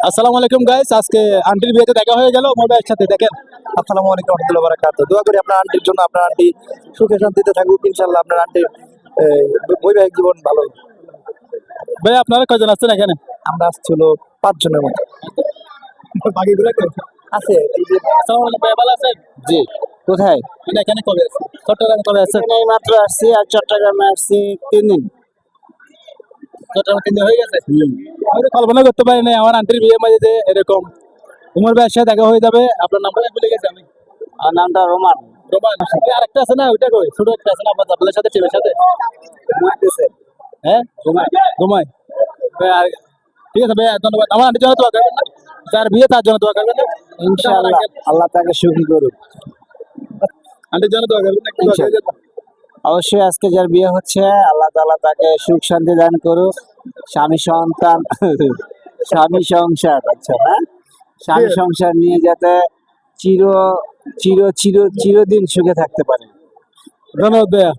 আসসালামু আলাইকুম গাইস, আজকে আন্টির বিয়েতে দেখা হয়ে গেল মোবাইলের সাথে। দেখেন, আসসালামু আলাইকুম রহমতুল্লাহ বারাকাতুহু। দোয়া করি আপনার আন্টির জন্য, আপনার আন্টি সুখে শান্তিতে থাকুক ইনশাআল্লাহ। আপনার আন্টির বৈবাহিক জীবন ভালো। ভাই আপনারা কয়জন আছেন এখানে? আমরা আসছিল 5 জনের মতো বাকিগুলো কে? আছে। এই যে আসসালামু আলাইকুম ভাই, ভালো আছেন? জি, কোথায়? মানে এখানে কবে আছেন? চট্টগ্রামে কবে আছেন? এই মাত্র আসছি, আর চট্টগ্রামে আসছি 3 দিন। চট্টগ্রামে 3 দিন হয়ে গেছে। আমি তো কল্পনা করতে পারি না আমার আন্টির বিয়ে মাঝে যে এরকম উমর ভাইয়ের সাথে দেখা হয়ে যাবে। আপনার নাম্বারটা ভুলে গেছি আমি। আর নামটা রোমান। রোমান, আরেকটা আছে না, ওইটা কই? ছোট একটা আছে না আপনাদের সাথে, টিমের সাথে? ঘুমাইতেছে। হ্যাঁ, ঘুমায়। ভাই, ঠিক আছে ভাই, ধন্যবাদ। আমার আন্টির জন্য দোয়া করবেন না? যার বিয়ে তার জন্য দোয়া করবেন না? ইনশাআল্লাহ আল্লাহ তাকে সুখী করুক। আন্টির জন্য দোয়া করবেন না? একটু দোয়া করে দেন। অবশ্যই আজকে যার বিয়ে হচ্ছে আল্লাহ তাআলা তাকে সুখ শান্তি দান করুক, স্বামী সন্তান স্বামী সংসার, আচ্ছা না, স্বামী সংসার নিয়ে যাতে চির চিরদিন সুখে থাকতে পারে। ধন্যবাদ ভাইয়া।